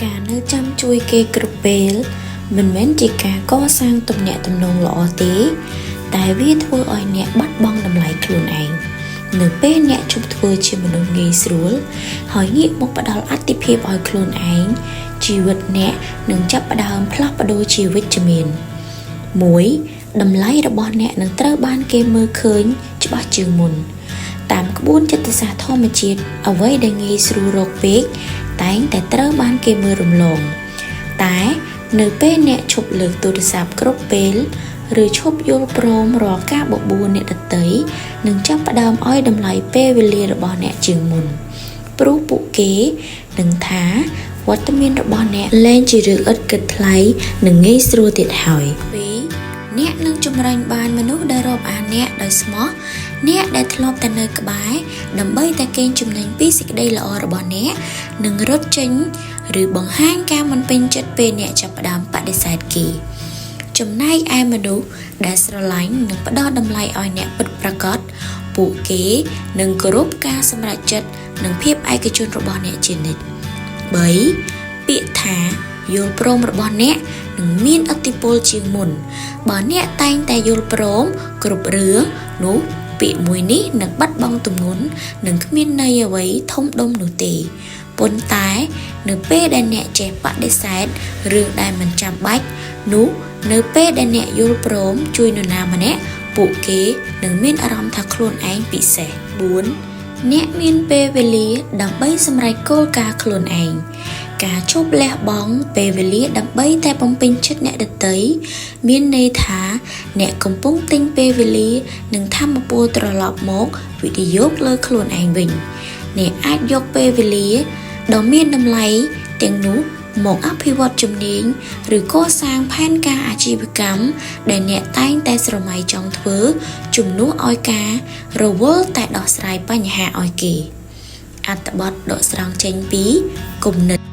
ការនៅចាំជួយគេគ្រប់ពេលមិនមែនជាការកសាងទំនាក់ទំនងល្អទេតែវាធ្វើឲ្យអ្នកបាត់បង់តម្លៃខ្លួនឯងនៅពេលអ្នកជប់ធ្វើជាមនុស្សងាយស្រួលហើយងាកមកផ្ដល់អត្ថិភាពឲ្យខ្លួនឯងជីវិតអ្នកនឹងចាប់ផ្ដើមផ្លាស់ប្ដូរជាវិជ្ជមាន 1. តម្លៃរបស់អ្នកនឹងត្រូវបានគេមើលឃើញច្បាស់ជាងមុនតាមក្បួនចិត្តសាស្ត្រធម្មជាតិអ្វីដែលងាយស្រួលរកពេកតែងតែត្រូវបានគេមើលរំលងតែនៅពេលអ្នកឈប់លើកទូរស័ព្ទគ្រប់ពេលឬឈប់យល់ព្រមរាល់ការបបួលអ្នកដទៃនឹងចាប់ផ្ដើមឲ្យតម្លៃពេលវេលារបស់អ្នកជាងមុនព្រោះពួកគេនឹងថាវត្តមានរបស់អ្នកលែងជារឿងឥតគិតថ្លៃនិងងាយស្រួលទៀតហើយ 2. អ្នកនឹងជំរុញបានមនុស្សដែលរាប់អានអ្នកដោយស្មោះអ្នកដែលធ្លាប់តែនៅក្បែរដើម្បីតែកេងចំណេញពីសេចក្តីល្អរបស់អ្នកនឹងរត់ចេញឬបង្ហាញការមិនពេញចិត្តពេលអ្នកចាប់ផ្ដើមបដិសេធគេចំណែកឯមនុស្សដែលស្រឡាញ់និងផ្ដល់តម្លៃឲ្យអ្នកពិតប្រាកដពួកគេនឹងគោរពការសម្រេចចិត្តនិងភាពឯកជនរបស់អ្នកជានិច្ច 3. ពាក្យថាយល់ព្រមរបស់អ្នកនឹងមានឥទ្ធិពលជាងមុនបើអ្នកតែងតែយល់ព្រមគ្រប់រឿងនោះពាក្យមួយនេះនឹងបាត់បង់ទម្ងន់និងគ្មានន័យអ្វីធំដុំនោះទេប៉ុន្តែនៅពេលដែលអ្នកចេះបដិសេធរឿងដែលមិនចាំបាច់នោះនៅពេលដែលអ្នកយល់ព្រមជួយនរណាម្នាក់ពួកគេនឹងមានអារម្មណ៍ថាខ្លួនឯងពិសេស 4. អ្នកមានពេលវេលាដើម្បីសម្រេចគោលការណ៍ខ្លួនឯងការជប់លះបង់ពេលវេលាដើម្បីតែបំពេញចិត្តអ្នកដទៃមានន័យថាអ្នកកំពុងទិញពេលវេលានិងថាមពលត្រឡប់មកវិនិយោគលើខ្លួនឯងវិញអ្នកអាចយកពេលវេលាដ៏មានតម្លៃទាំងនោះមកអភិវឌ្ឍជំនាញឬកសាងផែនការអាជីវកម្មដែលអ្នកតែងតែស្រមៃចង់ធ្វើជំនួសឲ្យការរវល់តែដោះស្រាយបញ្ហាឲ្យគេអត្ថបទដកស្រង់ចេញពីគំនិត